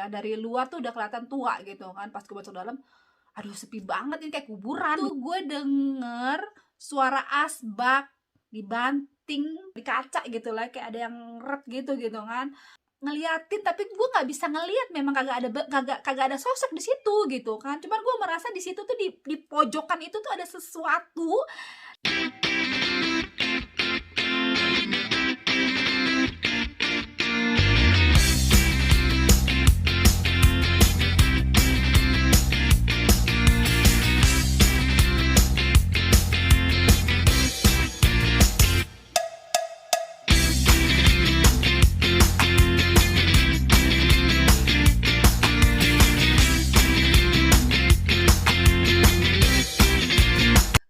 ya, dari luar tuh udah kelihatan tua gitu kan. Pas gue masuk dalam, aduh sepi banget, ini kayak kuburan. Tuh gue denger suara asbak dibanting di kaca gitu lah, kayak ada yang ngeret gitu kan, ngeliatin. Tapi gue nggak bisa ngeliat, memang kagak ada sosok di situ gitu kan. Cuman gue merasa di situ tuh di pojokan itu tuh ada sesuatu.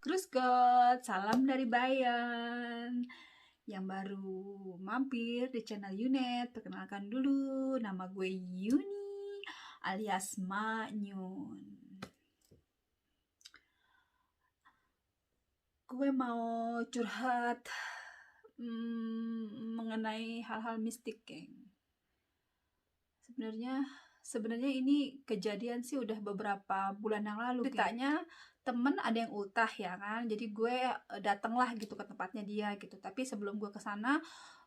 Terus God, salam dari Bayan yang baru mampir di channel Yunet. Perkenalkan dulu, nama gue Yuni alias Manyun. Gue mau curhat mengenai hal-hal mistik, geng. Sebenarnya ini kejadian sih udah beberapa bulan yang lalu. Ceritanya temen ada yang ultah ya kan, jadi gue datanglah gitu ke tempatnya dia gitu. Tapi sebelum gue kesana,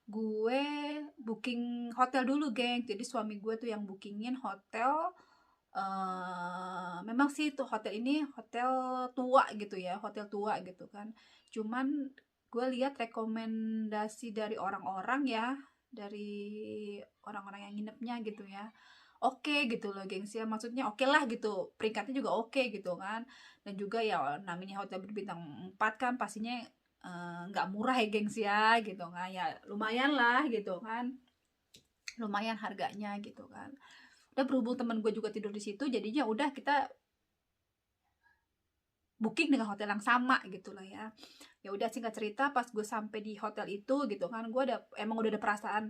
gue booking hotel dulu, geng. Jadi suami gue tuh yang bookingin hotel. Memang sih tuh hotel ini hotel tua gitu ya, hotel tua gitu kan. Cuman gue lihat rekomendasi dari orang-orang ya, dari orang-orang yang nginepnya gitu ya, oke gitu loh, gengs ya. Maksudnya oke lah gitu, peringkatnya juga oke gitu kan. Dan juga ya namanya hotel berbintang 4 kan pastinya nggak murah ya, gengs ya gitu kan. Ya lumayan lah gitu kan, lumayan harganya gitu kan. Udah, berhubung temen gue juga tidur di situ, jadinya udah kita booking dengan hotel yang sama gitu lah ya. Ya udah, singkat cerita, pas gue sampai di hotel itu gitu kan, gue emang udah ada perasaan,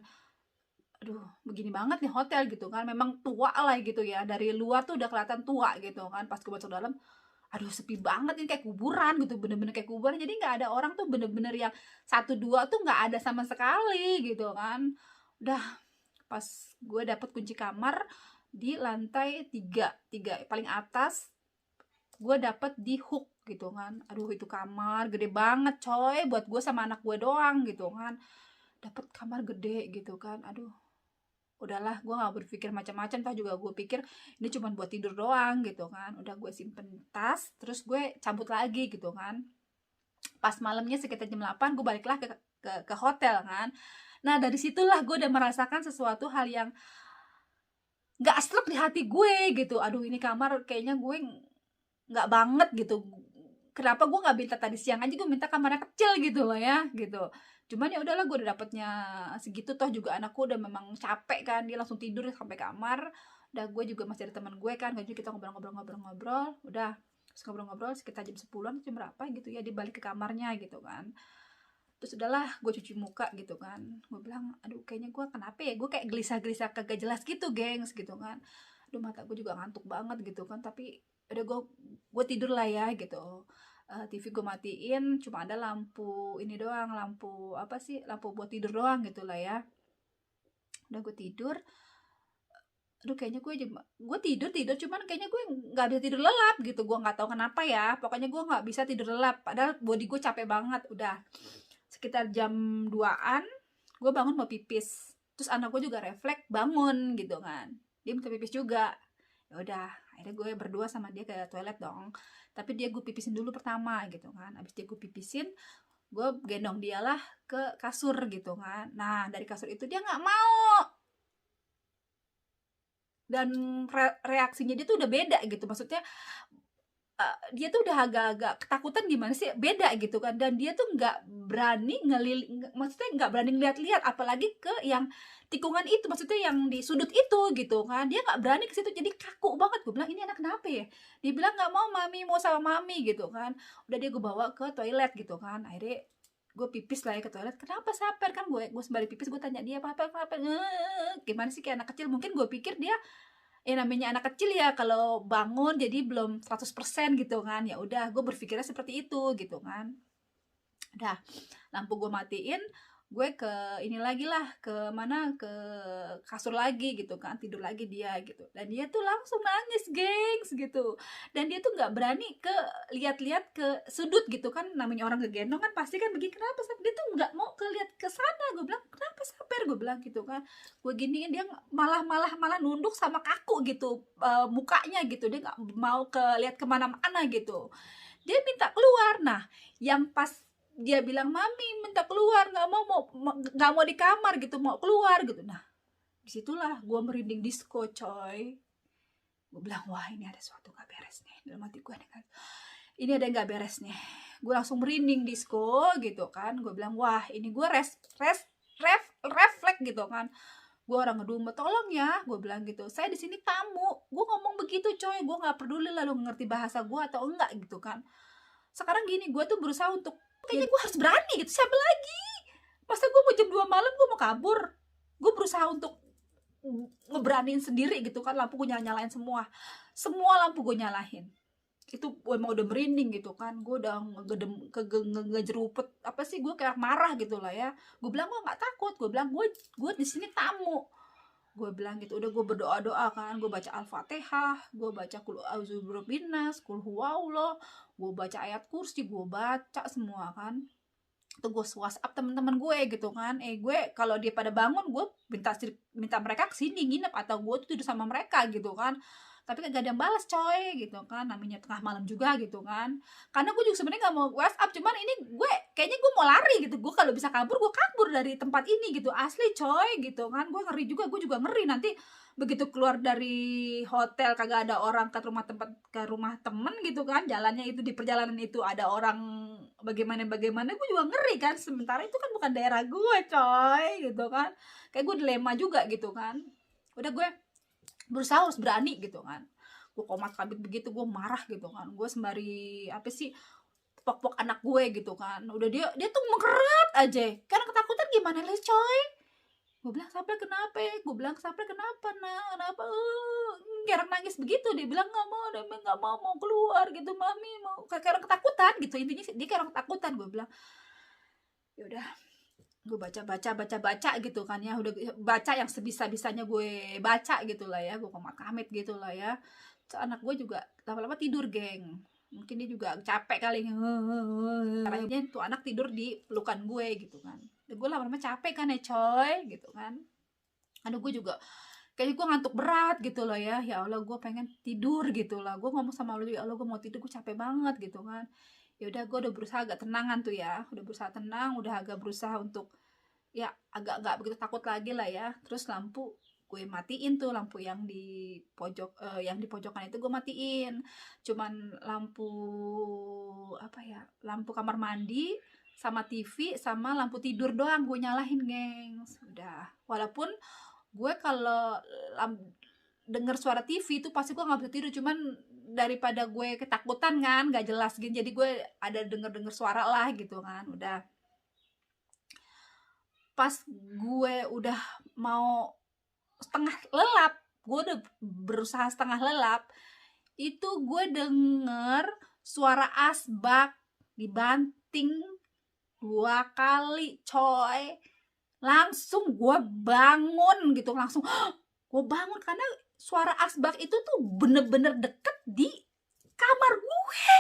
aduh begini banget nih hotel gitu kan. Memang tua lah gitu ya, dari luar tuh udah kelihatan tua gitu kan. Pas gue masuk dalam, aduh sepi banget, ini kayak kuburan gitu, bener-bener kayak kuburan. Jadi nggak ada orang tuh, bener-bener yang satu dua tuh nggak ada sama sekali gitu kan. Udah, pas gue dapet kunci kamar di lantai 3 paling atas, gue dapet di hook gitu kan. Aduh itu kamar gede banget coy, buat gue sama anak gue doang gitu kan. Dapet kamar gede gitu kan. Aduh, udahlah, gue nggak berpikir macam-macam. Toh juga gue pikir ini cuma buat tidur doang gitu kan. Udah, gue simpen tas, terus gue cabut lagi gitu kan. Pas malamnya sekitar jam 8 gue baliklah ke hotel kan. Nah dari situlah gue udah merasakan sesuatu hal yang nggak asrep di hati gue gitu. Aduh, ini kamar kayaknya gue nggak banget gitu. Kenapa gue nggak minta tadi siang aja, gue minta kamarnya kecil gitu loh ya gitu. Cuman ya udahlah, gue udah dapetnya segitu. Toh juga anakku udah memang capek kan, dia langsung tidur sampai kamar. Udah, gue juga masih ada teman gue kan, jadi kita ngobrol-ngobrol. Udah, terus ngobrol-ngobrol sekitar jam 10-an, jam berapa gitu ya, dia balik ke kamarnya gitu kan. Terus udahlah, gue cuci muka gitu kan. Gue bilang, aduh kayaknya gue kenapa ya, gue kayak gelisah-gelisah kagak jelas gitu, gengs gitu kan. Aduh, mata gue juga ngantuk banget gitu kan. Tapi udah, gue tidur lah ya gitu. TV gue matiin, cuma ada lampu ini doang, lampu apa sih, lampu buat tidur doang gitu lah ya. Udah, gue tidur. Aduh, kayaknya gue tidur cuman kayaknya gue nggak bisa tidur lelap gitu. Gue nggak tahu kenapa ya, pokoknya gue nggak bisa tidur lelap, padahal body gue capek banget. Udah sekitar jam 2-an gue bangun mau pipis, terus anak gue juga refleks bangun gitu kan, dia minta pipis juga. Ya udah, akhirnya gue berdua sama dia ke toilet dong. Tapi gue pipisin dulu pertama gitu kan. Abis dia gue pipisin, gue gendong dia lah ke kasur gitu kan. Nah dari kasur itu dia nggak mau, dan reaksinya dia tuh udah beda gitu. Maksudnya dia tuh udah agak-agak ketakutan gimana sih, beda gitu kan. Dan dia tuh nggak berani maksudnya nggak berani ngeliat-liat, apalagi ke yang tikungan itu, maksudnya yang di sudut itu gitu kan. Dia nggak berani ke situ, jadi kaku banget. Gue bilang, ini anak kenapa ya? Dia bilang nggak mau mami, mau sama mami gitu kan. Udah, dia gue bawa ke toilet gitu kan. Akhirnya gue pipis lah ya ke toilet. Kenapa Saper? Kan gue sembari pipis gue tanya dia, apa kenapa, gimana sih, kayak anak kecil. Mungkin gue pikir dia, ya namanya anak kecil ya, kalau bangun jadi belum 100% gitu kan. Ya udah, gue berpikirnya seperti itu gitu kan. Udah, lampu gue matiin, gue ke ini lagi lah, ke mana, ke kasur lagi gitu kan, tidur lagi dia gitu, dan dia tuh langsung nangis gengs gitu, dan dia tuh nggak berani ke lihat-lihat ke sudut gitu kan, namanya orang kegendong kan pasti kan begini, kenapa Sap? Dia tuh nggak mau ke lihat ke sana. Gue bilang kenapa Saper, gue bilang gitu kan, gue giniin dia malah nunduk sama kaku gitu, mukanya gitu, dia nggak mau ke lihat kemana-mana gitu, dia minta keluar. Nah, yang pas dia bilang mami minta keluar, nggak mau di kamar gitu, mau keluar gitu. Nah, disitulah gue merinding disco coy. Gue bilang wah ini ada sesuatu nggak beres nih dalam hati gue nih kan, ini ada yang nggak beres nih. Gue langsung merinding disco gitu kan. Gue bilang wah ini gue refleks gitu kan. Gue orang ngedumel, tolong ya, gue bilang gitu, saya di sini tamu. Gue ngomong begitu coy, gue nggak peduli lalu ngerti bahasa gue atau enggak gitu kan. Sekarang gini, gue tuh berusaha untuk kayaknya gue harus berani gitu, siapa lagi, masa gue mau jam 2 malam gue mau kabur. Gue berusaha untuk ngeberaniin sendiri gitu kan, lampu gue nyalain semua lampu gue nyalain. Itu emang udah merinding gitu kan, gue udah ngejerupet apa sih, gue kayak marah gitu lah ya. Gue bilang gue nggak takut, gue bilang gue di sini tamu, gue bilang gitu. Udah gue berdoa kan, gue baca Al-Fatihah, gue baca Qul a'udzu birabbin nas, Qul huwallah, gue baca ayat kursi, gue baca semua kan. Tuh gue WhatsApp teman-teman gue gitu kan, gue kalau dia pada bangun gue minta mereka kesini nginep atau gue tuh tidur sama mereka gitu kan. Tapi gak ada yang balas coy gitu kan, namanya tengah malam juga gitu kan. Karena gue juga sebenarnya gak mau WhatsApp, cuman ini gue kayaknya gue mau lari gitu. Gue kalau bisa kabur, gue kabur dari tempat ini gitu, asli coy gitu kan. Gue ngeri juga, gue juga ngeri nanti begitu keluar dari hotel kagak ada orang, ke rumah temen gitu kan, jalannya itu di perjalanan itu ada orang bagaimana gue juga ngeri kan. Sementara itu kan bukan daerah gue coy gitu kan, kayak gue dilema juga gitu kan. Udah gue berusaha harus berani gitu kan. Gue komat kabit begitu, gue marah gitu kan. Gue sembari apa sih, pok anak gue gitu kan. Udah dia tuh mengkerat aja karena ketakutan. Gimana lah coy, gue bilang Saper kenapa ya, gue bilang Saper kenapa nah, kenapa kayak nangis begitu. Dia bilang nggak mau keluar gitu mami, mau kayak orang ketakutan gitu. Intinya dia kayak orang ketakutan. Gue bilang ya udah, gue baca gitu kan ya, udah baca yang sebisa-bisanya gue baca gitu lah ya, gue komat kamit gitu lah ya. So, anak gue juga lama-lama tidur geng, mungkin dia juga capek kali, caranya tuh anak tidur di pelukan gue gitu kan. Dan gue lama-lama capek kan ya coy gitu kan. Aduh gue juga kayaknya gue ngantuk berat gitu loh ya. Ya Allah gue pengen tidur gitu lah. Gue ngomong sama lu, ya Allah gue mau tidur, gue capek banget gitu kan. Ya udah gue udah berusaha agak tenangan tuh ya, udah berusaha tenang, udah agak berusaha untuk ya agak nggak begitu takut lagi lah ya. Terus lampu gue matiin tuh, lampu yang di pojokan itu gue matiin. Cuman lampu apa ya, lampu kamar mandi sama TV sama lampu tidur doang gue nyalain gengs. Udah, walaupun gue kalau denger suara TV itu pasti gue nggak bisa tidur, cuman daripada gue ketakutan kan nggak jelas gitu, jadi gue ada denger suara lah gitu kan. Udah pas gue udah mau setengah lelap, gue udah berusaha setengah lelap, itu gue denger suara asbak dibanting 2 kali coy. Langsung gue bangun gitu, langsung gue bangun karena suara asbak itu tuh bener-bener deket di kamar gue.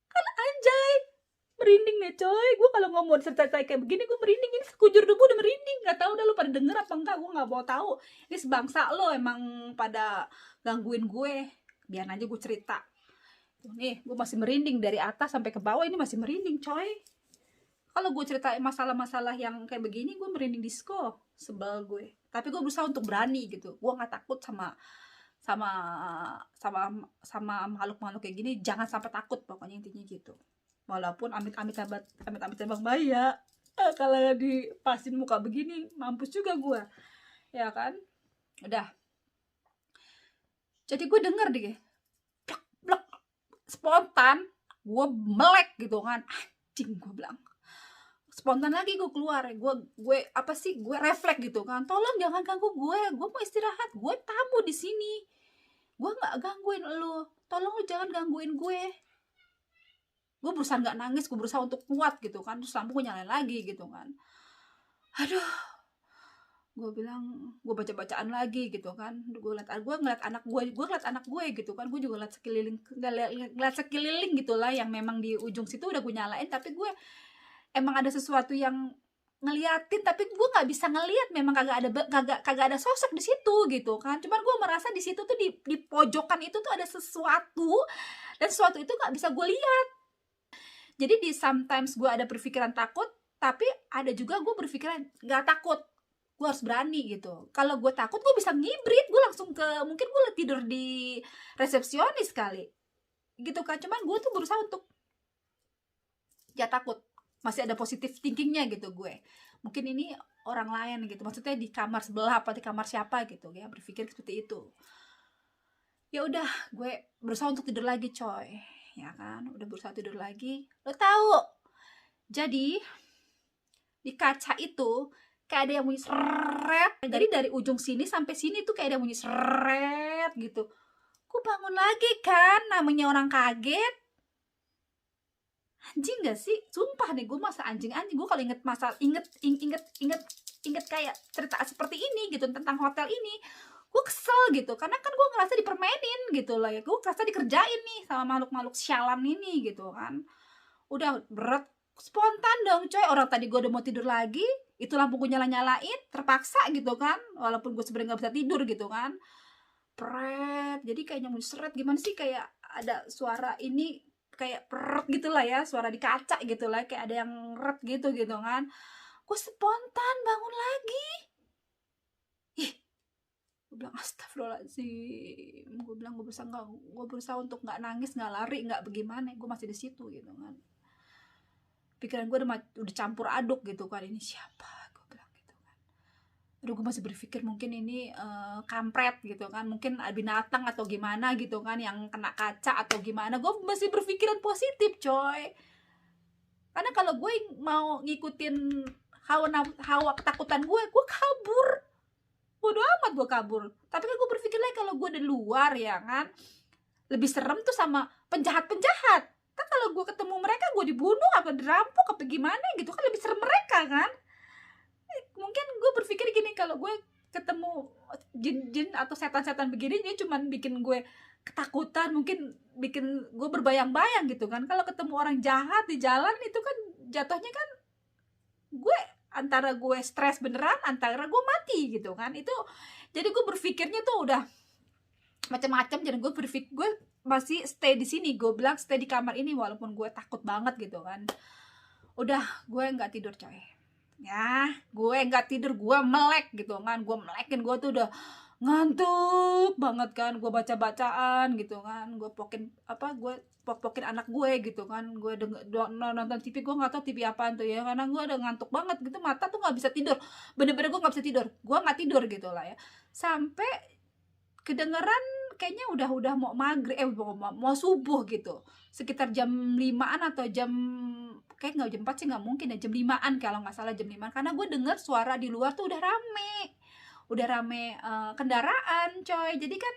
Kan anjay, merinding deh coy. Gue kalau ngomong cerita kayak begini gue merinding, ini sekujur tubuh udah merinding. Nggak tahu dah lu pada denger apa enggak, gue nggak mau tahu. Ini sebangsa lo emang pada gangguin gue. Biar aja gue cerita. Nih gue masih merinding dari atas sampai ke bawah, ini masih merinding coy. Kalau gue cerita masalah-masalah yang kayak begini gue merinding disco, sebel gue. Tapi gue berusaha untuk berani gitu. Gue nggak takut sama makhluk-makhluk kayak gini. Jangan sampai takut pokoknya, intinya gitu. Walaupun amit-amit Bang Baya, kalau dipasin muka begini mampus juga gue, ya kan. Udah, jadi gue denger deh blek spontan, gue melek gitu kan, anjing gue bilang. Spontan lagi gue keluar, gue apa sih, gue refleks gitu kan, tolong jangan ganggu gue mau istirahat, gue tamu di sini, gue nggak gangguin lu, tolong lu jangan gangguin gue. Gue berusaha nggak nangis, gue berusaha untuk kuat gitu kan, terus lampu gue nyalain lagi gitu kan. Aduh, gue bilang, gue baca-bacaan lagi gitu kan, gue ngeliat anak gue gitu kan, gue juga ngeliat sekeliling gitulah yang memang di ujung situ udah gue nyalain, tapi gue emang ada sesuatu yang ngeliatin, tapi gue nggak bisa ngeliat, memang kagak ada sosok di situ gitu kan. Cuman gue merasa di situ tuh di pojokan itu tuh ada sesuatu, dan sesuatu itu nggak bisa gue lihat. Jadi di sometimes gue ada berpikiran takut, tapi ada juga gue berpikiran nggak takut, gue harus berani gitu. Kalau gue takut, gue bisa ngibrit, gue langsung mungkin gue tidur di resepsionis kali gitu kan. Cuman gue tuh berusaha untuk ya takut, masih ada positif thinkingnya gitu gue. Mungkin ini orang lain gitu, maksudnya di kamar sebelah apa di kamar siapa gitu ya, berpikir seperti itu. Ya udah, gue berusaha untuk tidur lagi coy, ya kan, udah berusaha tidur lagi. Lo tahu, jadi di kaca itu kayak ada yang bunyi seret, jadi dari ujung sini sampai sini tuh kayak ada yang bunyi seret gitu. Gue bangun lagi kan, namanya orang kaget. Anjing gak sih, sumpah nih, gue masa anjing gue kalau inget kayak cerita seperti ini gitu tentang hotel ini, gue kesel gitu, karena kan gue ngerasa dipermainin gitu lah ya, gue ngerasa dikerjain nih sama makhluk sialan ini gitu kan. Udah berat, spontan dong coy, orang tadi gue udah mau tidur lagi, itu lampu gue nyalain terpaksa gitu kan, walaupun gue sebenarnya nggak bisa tidur gitu kan. Pret, jadi kayaknya mau seret, gimana sih, kayak ada suara ini kayak peret gitu lah ya, suara di kaca gitu lah, kayak ada yang ret gitu kan. Gue spontan bangun lagi. Ih, gue bilang astagfirullahaladzim, gue bilang gue berusaha untuk nggak nangis, nggak lari, nggak bagaimana, gue masih di situ gitu kan. Pikiran gue udah campur aduk gitu kan, ini siapa, gue bilang gitu kan. Aduh, gue masih berpikir mungkin ini kampret gitu kan, mungkin binatang atau gimana gitu kan yang kena kaca atau gimana. Gue masih berpikiran positif coy, karena kalau gue mau ngikutin hawa ketakutan gue kabur, bodo amat gue kabur. Tapi kan gue berpikir lagi, kalau gue di luar ya kan, lebih serem tuh sama penjahat-penjahat kan. Kalau gue ketemu mereka, gue dibunuh apa dirampok apa gimana gitu kan, lebih serem mereka kan. Mungkin gue berpikir gini, kalau gue ketemu jin-jin atau setan-setan begini, dia cuman bikin gue ketakutan, mungkin bikin gue berbayang-bayang gitu kan. Kalau ketemu orang jahat di jalan, itu kan jatuhnya kan gue antara gue stres beneran, antara gue mati gitu kan. Itu jadi gue berpikirnya tuh udah macam-macam. Jadi gue masih stay di sini, gue bilang stay di kamar ini walaupun gue takut banget gitu kan. Udah, gue nggak tidur coy ya, gue nggak tidur, gue melek gitu kan, gue melekin, gue tuh udah ngantuk banget kan. Gue baca-bacaan gitu kan, gue pokin anak gue gitu kan, gue nonton TV, gue nggak tahu TV apaan tuh ya, karena gue udah ngantuk banget gitu, mata tuh nggak bisa tidur, bener-bener gue nggak bisa tidur, gue nggak tidur gitu lah ya. Sampai kedengeran kayaknya udah mau maghrib, mau subuh gitu, sekitar jam 5-an atau kayak nggak jam 4 sih, nggak mungkin ya, jam 5-an kalau nggak salah, jam 5-an. Karena gue dengar suara di luar tuh udah rame kendaraan coy. Jadi kan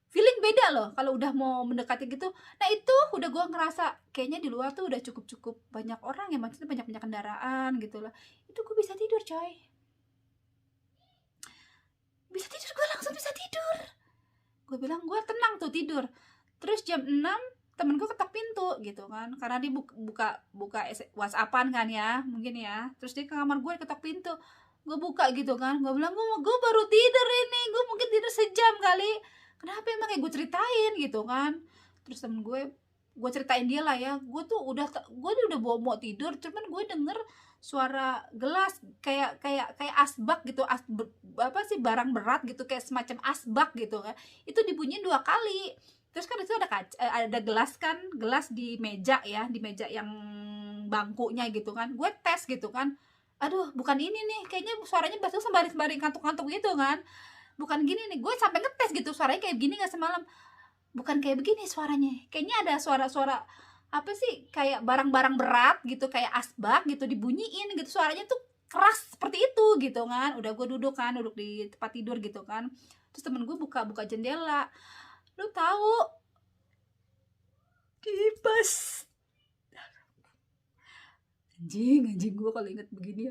feeling beda loh kalau udah mau mendekati gitu. Nah itu udah gue ngerasa kayaknya di luar tuh udah cukup banyak orang ya, maksudnya banyak kendaraan gitu lah. Itu gue bisa tidur coy, gue langsung bisa tidur. Gue bilang gue tenang tuh tidur. Terus jam 6 temen gue ketok pintu gitu kan, karena dia buka WhatsAppan kan ya, mungkin ya. Terus dia ke kamar gue, ketok pintu, gue buka gitu kan. Gue bilang gue baru tidur ini, gue mungkin tidur sejam kali. Kenapa emang, kayak gue ceritain gitu kan. Terus temen gue ceritain dia lah ya, gue udah mau tidur, cuman gue denger suara gelas kayak asbak gitu, apa sih, barang berat gitu, kayak semacam asbak gitu kan, itu dibunyiin 2 kali. Terus kan itu ada gelas di meja ya, di meja yang bangkunya gitu kan. Gue tes gitu kan, aduh bukan ini nih, kayaknya suaranya baru sembari ngantuk gitu kan, bukan gini nih. Gue sampai ngetes gitu, suaranya kayak gini nggak semalam, bukan kayak begini suaranya, kayaknya ada suara-suara apa sih, kayak barang-barang berat gitu, kayak asbak gitu dibunyiin gitu, suaranya tuh keras seperti itu gitu kan. Udah gue duduk di tempat tidur gitu kan. Terus temen gue buka jendela, lu tahu kipas Anjing gue kalau inget begini.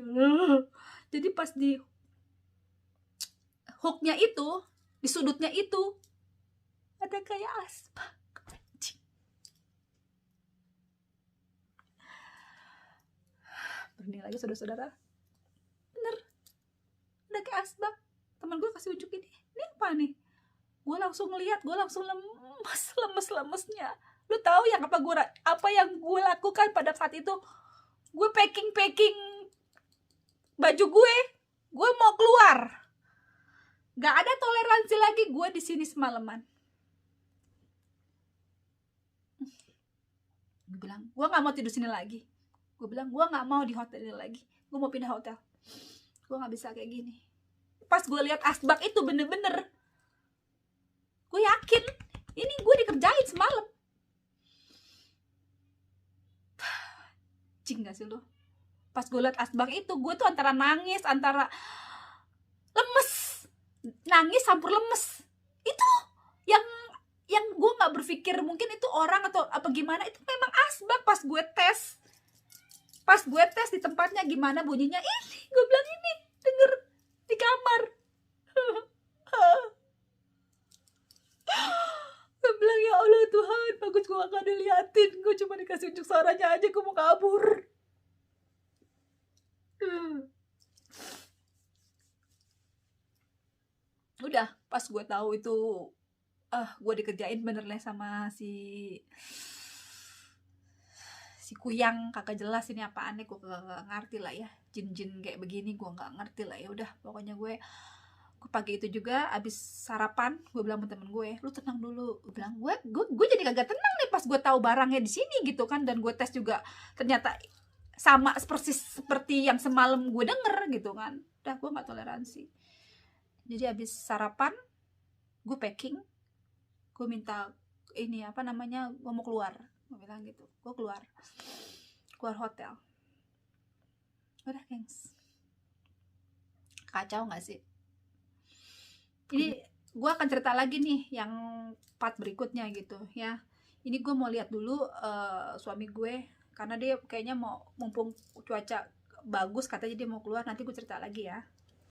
Jadi pas di hooknya itu, di sudutnya itu ada kayak asbak. Anjing. Berani lagi saudara-saudara, bener, ada kayak asbak. Teman gue kasih unjuk ini apa nih? Gue langsung ngeliat, gue langsung lemes-lemesnya. Lu tahu yang apa yang gue lakukan pada saat itu? Gue packing baju gue mau keluar. Gak ada toleransi lagi gue di sini semalaman. Gue bilang, gue nggak mau tidur sini lagi. Gue bilang, gue nggak mau di hotel ini lagi. Gue mau pindah hotel. Gue nggak bisa kayak gini. Pas gue lihat asbak itu bener-bener, gue yakin ini gue dikerjain semalam. Cing gak sih lo? Pas gue liat asbak itu, gue tuh antara nangis, antara lemes, nangis campur lemes. Itu yang gue nggak berpikir mungkin itu orang atau apa gimana, itu memang asbak. Pas gue tes di tempatnya gimana bunyinya, ini gue bilang ini denger di kamar. Gue bilang ya Allah Tuhan, bagus gue gak diliatin, gue cuma dikasih unjuk suaranya aja, gue mau kabur. Udah pas gue tahu itu gue dikerjain bener lah sama si kuyang, kagak jelas ini apaan nih, gue gak ngerti lah ya, jin-jin kayak begini gue gak ngerti lah ya. Udah pokoknya gue pagi itu juga abis sarapan, gue bilang sama temen gue, lu tenang dulu. Gue bilang gue jadi kagak tenang nih pas gue tahu barangnya di sini gitu kan, dan gue tes juga ternyata sama persis seperti yang semalam gue denger gitu kan. Udah gue nggak toleransi. Jadi abis sarapan gue packing, gue minta ini apa namanya, gue mau keluar, gue bilang gitu, gue keluar hotel. Udah gengs, kacau nggak sih? Ini gue akan cerita lagi nih yang part berikutnya gitu ya. Ini gue mau lihat dulu suami gue, karena dia kayaknya mau, mumpung cuaca bagus katanya dia mau keluar. Nanti gue cerita lagi ya.